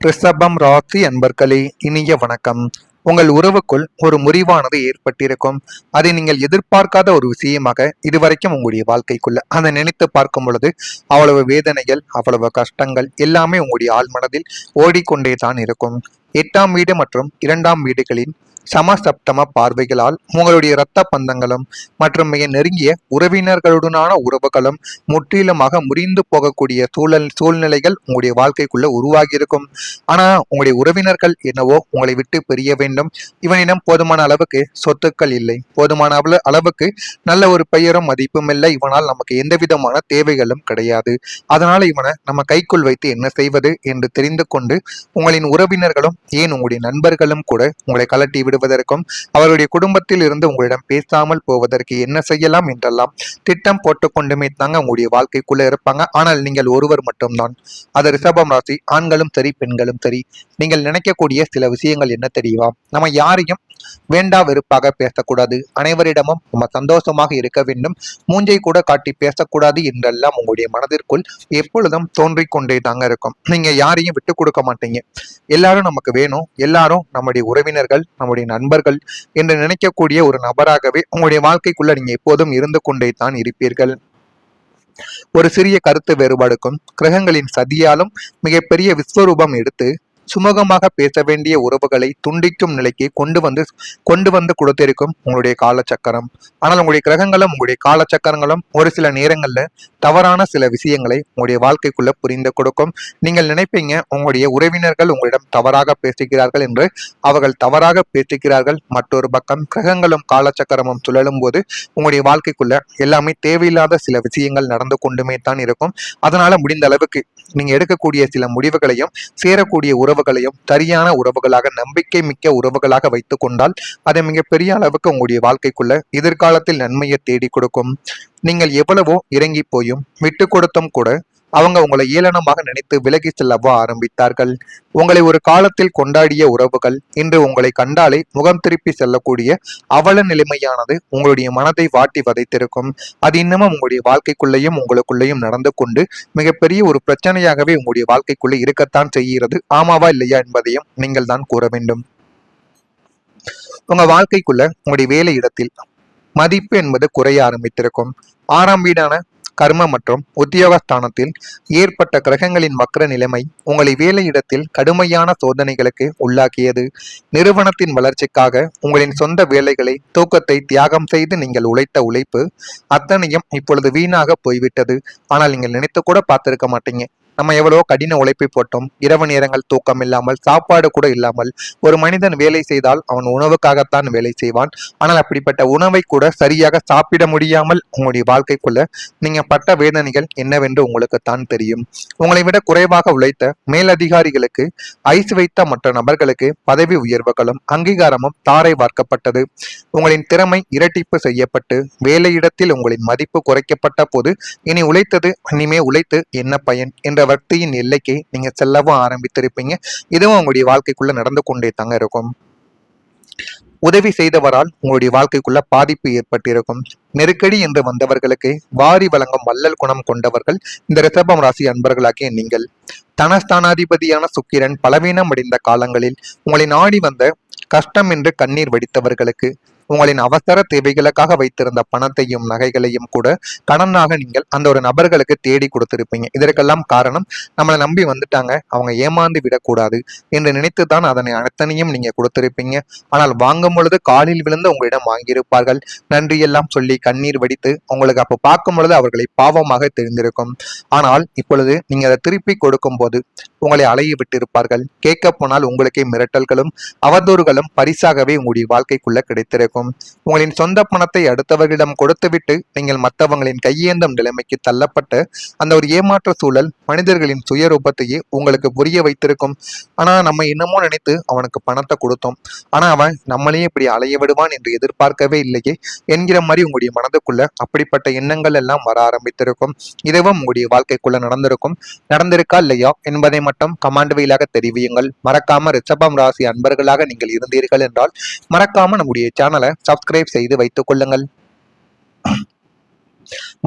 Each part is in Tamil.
ரிஷபம் ராசி அன்பர்களே, இனிய வணக்கம். உங்கள் உறவுக்குள் ஒரு முறிவானது ஏற்பட்டிருக்கும். அதை நீங்கள் எதிர்பார்க்காத ஒரு விஷயமாக இதுவரைக்கும் உங்களுடைய வாழ்க்கைக்குள்ள அதை நினைத்து பார்க்கும் பொழுது அவ்வளவு வேதனைகள், அவ்வளவு கஷ்டங்கள் எல்லாமே உங்களுடைய ஆழ்மனதில் ஓடிக்கொண்டே தான் இருக்கும். 8ஆம் வீடு மற்றும் 2ஆம் வீடுகளின் சமசப்தம பார்வைகளால் உங்களுடைய இரத்த பந்தங்களும் மற்றும் மிக நெருங்கிய உறவினர்களுடனான உறவுகளும் முற்றிலுமாக முறிந்து போகக்கூடிய சூழ்நிலைகள் உங்களுடைய வாழ்க்கைக்குள்ள உருவாகி இருக்கும். ஆனா உங்களுடைய உறவினர்கள் என்னவோ உங்களை விட்டு பிரிய வேண்டும், இவனிடம் போதுமான அளவுக்கு சொத்துக்கள் இல்லை, போதுமான அளவுக்கு நல்ல ஒரு பெயரும் மதிப்பும் இல்லை, இவனால் நமக்கு எந்த விதமான தேவைகளும் கிடையாது, அதனால இவனை நம்ம கைக்குள் வைத்து என்ன செய்வது என்று தெரிந்து கொண்டு உங்களின் உறவினர்களும் ஏன் உங்களுடைய நண்பர்களும் கூட உங்களை கலட்டி விடுவதற்கும் அவருடைய குடும்பத்தில் இருந்து உங்களிடம் பேசாமல் போவதற்கு என்ன செய்யலாம் என்றெல்லாம் திட்டம் போட்டுக்கொண்டுமே தாங்க உங்களுடைய வாழ்க்கைக்குள்ள இருப்பாங்க. ஆனால் நீங்கள் ஒருவர் மட்டும்தான். அது ரிஷபம் ராசி ஆண்களும் சரி பெண்களும் சரி, நீங்கள் நினைக்கக்கூடிய சில விஷயங்கள் என்ன தெரியுமா? நம்ம யாரையும் வேண்டா வெறுப்பாக பேசக்கூடாது, அனைவரிடமும் நம்ம சந்தோஷமாக இருக்க வேண்டும், மூஞ்சை கூட காட்டி பேசக்கூடாது என்றெல்லாம் உங்களுடைய மனதிற்குள் எப்பொழுதும் தோன்றிக்கொண்டே தாங்க இருக்கும். நீங்க யாரையும் விட்டு கொடுக்க மாட்டீங்க. எல்லாரும் நமக்கு வேணும், எல்லாரும் நம்முடைய உறவினர்கள், நம்முடைய நண்பர்கள் என்று நினைக்கக்கூடிய ஒரு நபராகவே உங்களுடைய வாழ்க்கைக்குள்ள நீங்க எப்போதும் இருந்து கொண்டே தான் இருப்பீர்கள். ஒரு சிறிய கருத்து வேறுபாடுக்கும் கிரகங்களின் சதியாலும் மிகப்பெரிய விஸ்வரூபம் எடுத்து சுமூகமாக பேச வேண்டிய உறவுகளை துண்டிக்கும் நிலைக்கு கொண்டு வந்து கொடுத்திருக்கும் உங்களுடைய காலச்சக்கரம். ஆனால் உங்களுடைய கிரகங்களும் உங்களுடைய காலச்சக்கரங்களும் ஒரு சில நேரங்கள்ல தவறான சில விஷயங்களை உங்களுடைய வாழ்க்கைக்குள்ள புரிந்து கொடுக்கும். நீங்கள் நினைப்பீங்க உங்களுடைய உறவினர்கள் உங்களிடம் தவறாக பேசுகிறார்கள் என்று. அவர்கள் தவறாக பேசுகிறார்கள். மற்றொரு பக்கம் கிரகங்களும் காலச்சக்கரமும் சுழலும் போது உங்களுடைய வாழ்க்கைக்குள்ள எல்லாமே தேவையில்லாத சில விஷயங்கள் நடந்து கொண்டுமே தான் இருக்கும். அதனால முடிந்த அளவுக்கு நீங்க எடுக்கக்கூடிய சில முடிவுகளையும் சேரக்கூடிய உறவுகளையும் சரியான உறவுகளாக, நம்பிக்கை மிக்க உறவுகளாக வைத்துக் கொண்டால் அது மிகப்பெரிய அளவுக்கு உங்களுடைய வாழ்க்கைக்குள்ள எதிர்காலத்தில் நன்மையை தேடி கொடுக்கும். நீங்கள் எவ்வளவோ இறங்கி போயும் விட்டு கொடுத்தும் கூட அவங்க உங்களை ஏளனமாக நினைத்து விலகி செல்லவா ஆரம்பித்தார்கள். உங்களை ஒரு காலத்தில் கொண்டாடிய உறவுகள் இன்று உங்களை கண்டாலே முகம் திருப்பி செல்லக்கூடிய அவல நிலைமையானது உங்களுடைய மனதை வாட்டி வதைத்திருக்கும். அது இன்னமும் உங்களுடைய வாழ்க்கைக்குள்ளேயும் உங்களுக்குள்ளேயும் நடந்து கொண்டு மிகப்பெரிய ஒரு பிரச்சனையாகவே உங்களுடைய வாழ்க்கைக்குள்ளே இருக்கத்தான் செய்கிறது. ஆமாவா இல்லையா என்பதையும் நீங்கள் தான் கூற வேண்டும். உங்க வாழ்க்கைக்குள்ள உங்களுடைய வேலை இடத்தில் மதிப்பு என்பது குறைய ஆரம்பித்திருக்கும். 6ஆம் வீடான கர்ம மற்றும் உத்தியோகஸ்தானத்தில் ஏற்பட்ட கிரகங்களின் வக்ர நிலைமை உங்களை வேலையிடத்தில் கடுமையான சோதனைகளுக்கு உள்ளாக்கியது. நிறுவனத்தின் வளர்ச்சிக்காக உங்களின் சொந்த வேலைகளை, தூக்கத்தை தியாகம் செய்து நீங்கள் உழைத்த உழைப்பு அத்தனையும் இப்பொழுது வீணாக போய்விட்டது. ஆனால் நீங்கள் நினைத்து கூட பார்த்திருக்க மாட்டீங்க, நம்ம எவ்வளவோ கடின உழைப்பை போட்டோம், இரவு நேரங்கள் தூக்கம் இல்லாமல், சாப்பாடு கூட இல்லாமல். ஒரு மனிதன் வேலை செய்தால் அவன் உணவுக்காகத்தான் வேலை செய்வான். ஆனால் அப்படிப்பட்ட உணவை கூட சரியாக சாப்பிட முடியாமல் உங்களுடைய வாழ்க்கைக்குள்ள நீங்க பட்ட வேதனைகள் என்னவென்று உங்களுக்கு தான் தெரியும். உங்களை விட குறைவாக உழைத்த மேலதிகாரிகளுக்கு, ஐஸ் வைத்த மற்ற நபர்களுக்கு பதவி உயர்வுகளும் அங்கீகாரமும் தாரை வார்க்கப்பட்டது. உங்களின் திறமை இரட்டிப்பு செய்யப்பட்டு வேலையிடத்தில் உங்களின் மதிப்பு குறைக்கப்பட்ட போது இனி உழைத்தது இனிமே உழைத்து என்ன பயன் என்ற வக்தியின் எல்லைக்கு நீங்க செல்லவும் ஆரம்பித்திருப்பீங்க. இதுவும் உங்களுடைய வாழ்க்கைக்குள்ள நடந்து கொண்டே தாங்க இருக்கும். உதவி செய்தவரால் உங்களுடைய வாழ்க்கைக்குள்ள பாதிப்பு ஏற்பட்டிருக்கும். நெருக்கடி என்று வந்தவர்களுக்கு வாரி வழங்கும் வள்ளல் குணம் கொண்டவர்கள் இந்த ரிஷபம் ராசி அன்பர்களாகிய நீங்கள். தனஸ்தானாதிபதியான சுக்கிரன் பலவீனம் அடைந்த காலங்களில் உங்களை நாடி வந்த கஷ்டம் என்று கண்ணீர் வடித்தவர்களுக்கு உங்களின் அவசர தேவைகளுக்காக வைத்திருந்த பணத்தையும் நகைகளையும் கூட கடனாக நீங்கள் அந்த ஒரு நபர்களுக்கு தேடி கொடுத்திருப்பீங்க. இதற்கெல்லாம் காரணம் நம்மளை நம்பி வந்துட்டாங்க, அவங்க ஏமாந்து விடக்கூடாது என்று நினைத்துதான் அதனை அத்தனையும் நீங்க கொடுத்திருப்பீங்க. ஆனால் வாங்கும் பொழுது காலில் விழுந்து உங்களிடம் வாங்கியிருப்பார்கள். நன்றி எல்லாம் சொல்லி கண்ணீர் வடித்து உங்களுக்கு அப்போ பார்க்கும் பொழுது அவர்களை பாவமாக தெரிந்திருக்கும். ஆனால் இப்பொழுது நீங்க அதை திருப்பி கொடுக்கும் போது உங்களை அலைய விட்டிருப்பார்கள். கேட்க போனால் உங்களுக்கே மிரட்டல்களும் அவதூறுகளும் பரிசாகவே உங்களுடைய வாழ்க்கைக்குள்ள கிடைத்திருக்கும். உங்களின் சொந்த பணத்தை அடுத்தவர்களிடம் கொடுத்துவிட்டு நீங்கள் மற்றவங்களின் கையேந்தும் நிலைமைக்கு தள்ளப்பட்ட அந்த ஒரு ஏமாற்ற சூழல் மனிதர்களின் சுயரூபத்தையே உங்களுக்கு புரிய வைத்திருக்கும். ஆனா நம்ம என்னமோ நினைத்து அவனுக்கு பணத்தை கொடுத்தோம், ஆனா அவன் நம்மளையே இப்படி அலைய விடுவான் என்று எதிர்பார்க்கவே இல்லையே என்கிற மாதிரி உங்களுடைய மனதுக்குள்ள அப்படிப்பட்ட எண்ணங்கள் எல்லாம் வர ஆரம்பித்திருக்கும். இதுவும் உங்களுடைய வாழ்க்கைக்குள்ள நடந்திருக்கும். நடந்திருக்கா இல்லையா என்பதை மட்டும் கமாண்ட் வழியாக தெரிவியுங்கள். மறக்காம ரிஷபம் ராசி அன்பர்களாக நீங்கள் இருந்தீர்கள் என்றால் மறக்காம நம்முடைய சேனலை சப்ஸ்கிரைப் செய்து வைத்துக் கொள்ளுங்கள்.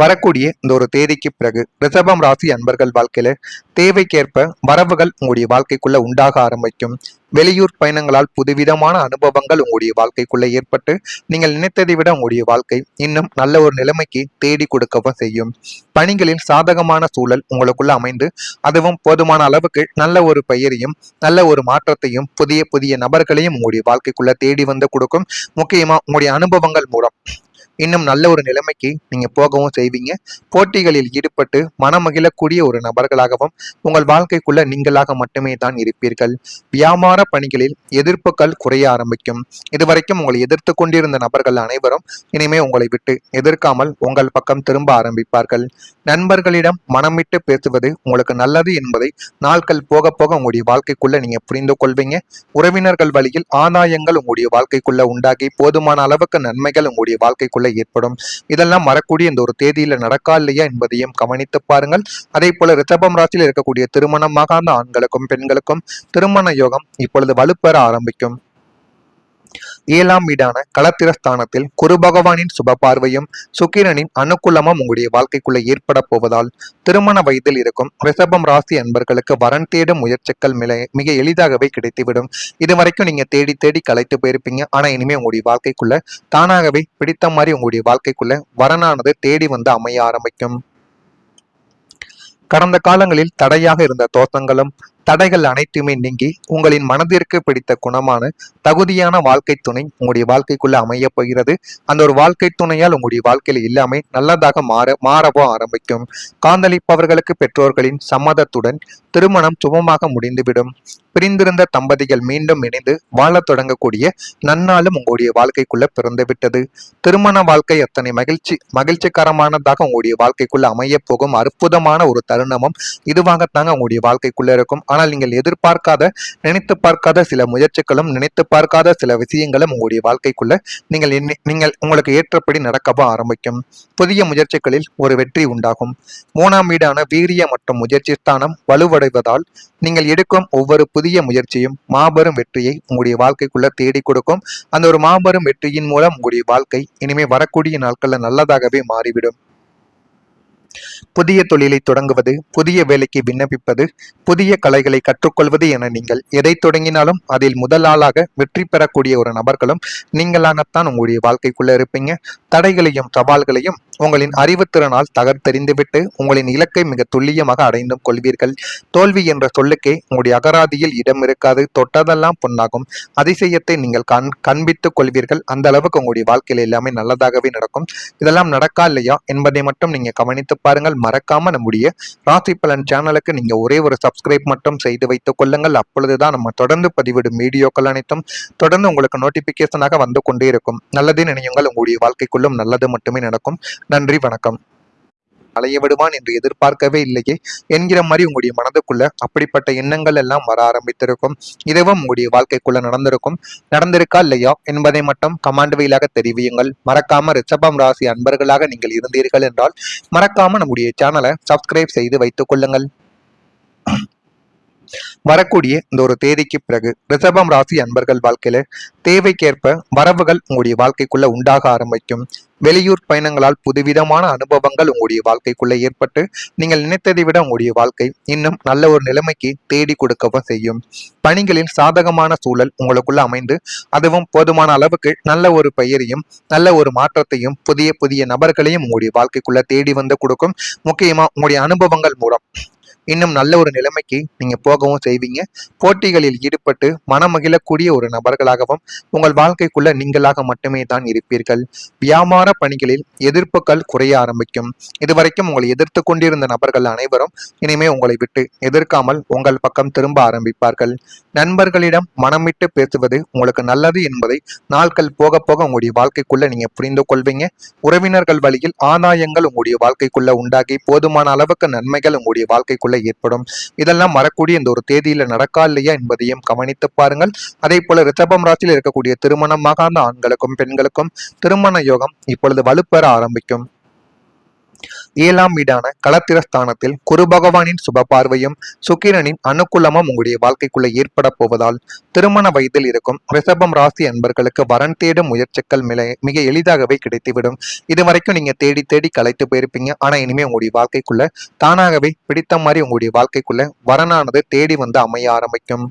வரக்கூடிய இந்த ஒரு தேதிக்கு பிறகு ரிஷபம் ராசி அன்பர்கள் வாழ்க்கையில தேவைக்கேற்ப வரவுகள் உங்களுடைய வாழ்க்கைக்குள்ள உண்டாக ஆரம்பிக்கும். வெளியூர் பயணங்களால் புதுவிதமான அனுபவங்கள் உங்களுடைய வாழ்க்கைக்குள்ள ஏற்பட்டு நீங்கள் நினைத்ததை விட உங்களுடைய வாழ்க்கை இன்னும் நல்ல ஒரு நிலைமைக்கு தேடி கொடுக்கவும் செய்யும். பணிகளில் சாதகமான சூழல் உங்களுக்குள்ள அமைந்து அதுவும் போதுமான அளவுக்கு நல்ல ஒரு பெயரையும் நல்ல ஒரு மாற்றத்தையும் புதிய புதிய நபர்களையும் உங்களுடைய வாழ்க்கைக்குள்ள தேடி வந்து கொடுக்கும். முக்கியமா உங்களுடைய அனுபவங்கள் மூலம் இன்னும் நல்ல ஒரு நிலைமைக்கு நீங்க போகவும் செய்வீங்க. போட்டிகளில் ஈடுபட்டு மனமகிழக்கூடிய ஒரு நபர்களாகவும் உங்கள் வாழ்க்கைக்குள்ள நீங்களாக மட்டுமே தான் இருப்பீர்கள். வியாபார பணிகளில் எதிர்ப்புகள் குறைய ஆரம்பிக்கும். இதுவரைக்கும் உங்களை எதிர்த்து கொண்டிருந்த நபர்கள் அனைவரும் இனிமே உங்களை விட்டு எதிர்க்காமல் உங்கள் பக்கம் திரும்ப ஆரம்பிப்பார்கள். நண்பர்களிடம் மனம் விட்டு பேசுவது உங்களுக்கு நல்லது என்பதை நாட்கள் போக போக உங்களுடைய வாழ்க்கைக்குள்ள நீங்க புரிந்து கொள்வீங்க. உறவினர்கள் வழியில் ஆதாயங்கள் உங்களுடைய வாழ்க்கைக்குள்ள உண்டாகி போதுமான அளவுக்கு நன்மைகள் உங்களுடைய வாழ்க்கைக்குள்ள ஏற்படும். இதெல்லாம் வரக்கூடிய இந்த ஒரு தேதியில நடக்கா இல்லையா என்பதையும் கவனித்து பாருங்கள். அதே போல ரிஷபம் ராசியில் இருக்கக்கூடிய திருமணமாகாத ஆண்களுக்கும் பெண்களுக்கும் திருமண யோகம் இப்பொழுது வலுப்பெற ஆரம்பிக்கும். 7ஆம் வீடான களத்திரஸ்தானத்தில் குரு பகவானின் சுப பார்வையும் சுக்கிரனின் அனுகூலமும் உங்களுடைய வாழ்க்கைக்குள்ள ஏற்பட போவதால் திருமண வயதில் இருக்கும் ரிஷபம் ராசி அன்பர்களுக்கு வரன் தேடும் முயற்சிகள் மிக எளிதாகவே கிடைத்துவிடும். இதுவரைக்கும் நீங்க தேடி தேடி கலைத்து போயிருப்பீங்க. ஆனா இனிமே உங்களுடைய வாழ்க்கைக்குள்ள தானாகவே பிடித்த மாதிரி உங்களுடைய வாழ்க்கைக்குள்ள வரனானது தேடி வந்து அமைய ஆரம்பிக்கும். கடந்த காலங்களில் தடையாக இருந்த தோஷங்களும் தடைகள் அனைத்துமே நீங்கி உங்களின் மனதிற்கு பிடித்த குணமான தகுதியான வாழ்க்கை துணை உங்களுடைய வாழ்க்கைக்குள்ள அமைய போகிறது. அந்த ஒரு வாழ்க்கை துணையால் உங்களுடைய வாழ்க்கையில எல்லாமே நல்லதாக மாறவோ ஆரம்பிக்கும். காதலிப்பவர்களுக்கு பெற்றோர்களின் சம்மதத்துடன் திருமணம் சுபமாக முடிந்துவிடும். பிரிந்திருந்த தம்பதிகள் மீண்டும் இணைந்து வாழத் தொடங்கக்கூடிய நன்னாளும் உங்களுடைய வாழ்க்கைக்குள்ள பிறந்துவிட்டது. திருமண வாழ்க்கை அத்தனை மகிழ்ச்சிகரமானதாக உங்களுடைய வாழ்க்கைக்குள்ள அமைய போகும் அற்புதமான ஒரு தருணமும் இதுவாகத்தாங்க உங்களுடைய வாழ்க்கைக்குள்ள இருக்கும். ஆனால் நீங்கள் எதிர்பார்க்காத நினைத்து பார்க்காத சில முயற்சிகளும் நினைத்து பார்க்காத சில விஷயங்களும் உங்களுடைய வாழ்க்கைக்குள்ள நீங்கள் உங்களுக்கு ஏற்றபடி நடக்கவும் ஆரம்பிக்கும். புதிய முயற்சிகளில் ஒரு வெற்றி உண்டாகும். 3ஆம் வீடான வீரிய மற்றும் முயற்சி ஸ்தானம் வலுவடைவதால் நீங்கள் எடுக்கும் ஒவ்வொரு புதிய முயற்சியும் மாபெரும் வெற்றியை உங்களுடைய வாழ்க்கைக்குள்ள தேடி கொடுக்கும். அந்த ஒரு மாபெரும் வெற்றியின் மூலம் உங்களுடைய வாழ்க்கை இனிமே வரக்கூடிய நாட்கள்ல நல்லதாகவே மாறிவிடும். புதிய தொழிலை தொடங்குவது, புதிய வேலைக்கு விண்ணப்பிப்பது, புதிய கலைகளை கற்றுக்கொள்வது என நீங்கள் எதை தொடங்கினாலும் அதில் முதல் ஆளாக வெற்றி பெறக்கூடிய ஒரு நபர்களும் நீங்களாகத்தான் உங்களுடைய வாழ்க்கைக்குள்ள இருப்பீங்க. தடைகளையும் சவால்களையும் உங்களின் அறிவுத்திறனால் தகர்த்தெறிந்துவிட்டு உங்களின் இலக்கை மிக துல்லியமாக அடைந்தும் கொள்வீர்கள். தோல்வி என்ற சொல்லுக்கே உங்களுடைய அகராதியில் இடம் இருக்காது. தொட்டதெல்லாம் பொன்னாகும். அதிசயத்தை நீங்கள் கண்பித்துக் கொள்வீர்கள். அந்த அளவுக்கு உங்களுடைய வாழ்க்கையில எல்லாமே நல்லதாகவே நடக்கும். இதெல்லாம் நடக்கா இல்லையா என்பதை மட்டும் நீங்க கவனித்து பாருங்கள். மறக்காம நம்முடைய ராசி பலன் சேனலுக்கு நீங்க ஒரே ஒரு சப்ஸ்கிரைப் மட்டும் செய்து வைத்துக் கொள்ளுங்கள். அப்பொழுதுதான் நம்ம தொடர்ந்து பதிவிடும் வீடியோக்கள் அனைத்தும் தொடர்ந்து உங்களுக்கு நோட்டிபிகேஷனாக வந்து கொண்டே இருக்கும். நல்லதே நினையுங்கள். உங்களுடைய வாழ்க்கைக்குள்ளும் நல்லது மட்டுமே நடக்கும். நன்றி, வணக்கம். அலைய விடுவான் என்று எதிர்பார்க்கவே இல்லையே என்கிற மாதிரி உங்களுடைய மனதுக்குள்ள அப்படிப்பட்ட எண்ணங்கள் எல்லாம் வர ஆரம்பித்திருக்கும். இதுவும் உங்களுடைய வாழ்க்கைக்குள்ள நடந்திருக்கா இல்லையா என்பதை மட்டும் கமாண்ட் வழியாக தெரிவியுங்கள். மறக்காம ரிஷபம் ராசி அன்பர்களாக நீங்கள் இருந்தீர்கள் என்றால் மறக்காம நம்முடைய சேனலை சப்ஸ்கிரைப் செய்து வைத்துக் கொள்ளுங்கள். வரக்கூடிய இந்த ஒரு தேதிக்கு பிறகு ரிஷபம் ராசி அன்பர்கள் வாழ்க்கையில தேவைக்கேற்ப வரவுகள் உங்களுடைய வாழ்க்கைக்குள்ள உண்டாக ஆரம்பிக்கும். வெளியூர் பயணங்களால் புதுவிதமான அனுபவங்கள் உங்களுடைய வாழ்க்கைக்குள்ள ஏற்பட்டு நீங்கள் நினைத்ததை விட உங்களுடைய வாழ்க்கை இன்னும் நல்ல ஒரு நிலைமைக்கு தேடி கொடுக்கவும் செய்யும். பணிகளில் சாதகமான சூழல் உங்களுக்குள்ள அமைந்து அதுவும் போதுமான அளவுக்கு நல்ல ஒரு பெயரையும் நல்ல ஒரு மாற்றத்தையும் புதிய புதிய நபர்களையும் உங்களுடைய வாழ்க்கைக்குள்ள தேடி வந்து கொடுக்கும். முக்கியமா உங்களுடைய அனுபவங்கள் மூலம் இன்னும் நல்ல ஒரு நிலைமைக்கு நீங்க போகவும் செய்வீங்க. போட்டிகளில் ஈடுபட்டு மனமகிழக்கூடிய ஒரு நபர்களாகவும் உங்கள் வாழ்க்கைக்குள்ள நீங்களாக மட்டுமே தான் இருப்பீர்கள். வியாபார பணிகளில் எதிர்ப்புகள் குறைய ஆரம்பிக்கும். இதுவரைக்கும் உங்களை எதிர்த்து கொண்டிருந்த நபர்கள் அனைவரும் இனிமே உங்களை விட்டு எதிர்க்காமல் உங்கள் பக்கம் திரும்ப ஆரம்பிப்பார்கள். நண்பர்களிடம் மனம் விட்டு பேசுவது உங்களுக்கு நல்லது என்பதை நாட்கள் போக போக உங்களுடைய வாழ்க்கைக்குள்ள நீங்க புரிந்து கொள்வீங்க. உறவினர்கள் வழியில் ஆதாயங்கள் உங்களுடைய வாழ்க்கைக்குள்ள உண்டாகி போதுமான அளவுக்கு நன்மைகள் உங்களுடைய வாழ்க்கைக்குள்ள ஏற்படும். இதெல்லாம் வரக்கூடிய இந்த ஒரு தேதியில நடக்கா இல்லையா என்பதையும் கவனித்து பாருங்கள். அதே போல ரிஷபம் ராசியில் இருக்கக்கூடிய திருமணமாகாத ஆண்களுக்கும் பெண்களுக்கும் திருமண யோகம் இப்பொழுது வலுப்பெற ஆரம்பிக்கும். 7ஆம் வீடான களத்திரஸ்தானத்தில் குரு பகவானின் சுப பார்வையும் சுக்கிரனின் அனுகூலமும் உங்களுடைய வாழ்க்கைக்குள்ள ஏற்பட போவதால் திருமண வயதில் இருக்கும் ரிஷபம் ராசி அன்பர்களுக்கு வரன் தேடும் முயற்சிகள் மிக எளிதாகவே கிடைத்துவிடும். இதுவரைக்கும் நீங்க தேடி தேடி களைத்து போயிருப்பீங்க. ஆனா இனிமே உங்களுடைய வாழ்க்கைக்குள்ள தானாகவே பிடித்த மாதிரி உங்களுடைய வாழ்க்கைக்குள்ள வரனானது தேடி வந்து அமைய ஆரம்பிக்கும்.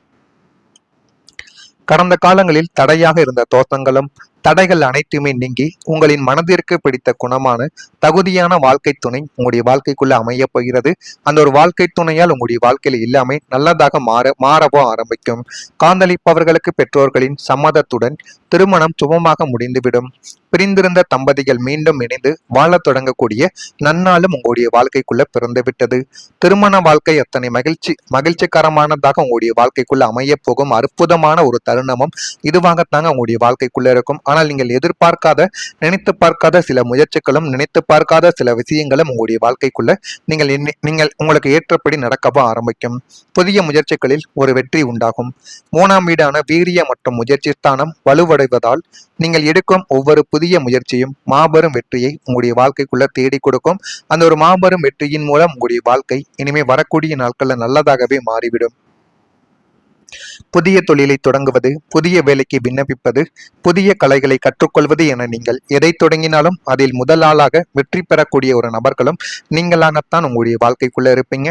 கடந்த காலங்களில் தடையாக இருந்த தோஷங்களும் தடைகள் அனைத்துமே நீங்கி உங்களின் மனதிற்கு பிடித்த குணமான தகுதியான வாழ்க்கை துணை உங்களுடைய வாழ்க்கைக்குள்ள அமைய போகிறது. அந்த ஒரு வாழ்க்கை துணையால் உங்களுடைய வாழ்க்கையில எல்லாமே நல்லதாக மாறவோ ஆரம்பிக்கும். காதலிப்பவர்களுக்கு பெற்றோர்களின் சம்மதத்துடன் திருமணம் சுபமாக முடிந்துவிடும். பிரிந்திருந்த தம்பதிகள் மீண்டும் இணைந்து வாழத் தொடங்கக்கூடிய நன்னாளும் உங்களுடைய வாழ்க்கைக்குள்ள பிறந்துவிட்டது. திருமண வாழ்க்கை அத்தனை மகிழ்ச்சிகரமானதாக உங்களுடைய வாழ்க்கைக்குள்ள அமைய போகும் அற்புதமான ஒரு தருணமும் இதுவாகத்தாங்க உங்களுடைய வாழ்க்கைக்குள்ள இருக்கும். ஆனால் நீங்கள் நினைத்து பார்க்காத சில முயற்சிகளும் நினைத்து பார்க்காத சில விஷயங்களும் உங்களுடைய வாழ்க்கைக்குள்ள நீங்கள் உங்களுக்கு ஏற்றபடி நடக்கவும் ஆரம்பிக்கும். புதிய முயற்சிகளில் ஒரு வெற்றி உண்டாகும். 3ஆம் வீடான வீரிய மற்றும் முயற்சி ஸ்தானம் வலுவடைவதால் நீங்கள் எடுக்கும் ஒவ்வொரு புதிய முயற்சியும் மாபெரும் வெற்றியை உங்களுடைய வாழ்க்கைக்குள்ள தேடி கொடுக்கும். அந்த ஒரு மாபெரும் வெற்றியின் மூலம் உங்களுடைய வாழ்க்கை இனிமே வரக்கூடிய நாட்கள்ல நல்லதாகவே மாறிவிடும். புதிய தொழிலை தொடங்குவது, புதிய வேலைக்கு விண்ணப்பிப்பது, புதிய கலைகளை கற்றுக்கொள்வது என நீங்கள் எதை தொடங்கினாலும் அதில் முதல் ஆளாக வெற்றி பெறக்கூடிய ஒரு நபர்களும் நீங்களாகத்தான் உங்களுடைய வாழ்க்கைக்குள்ள இருப்பீங்க.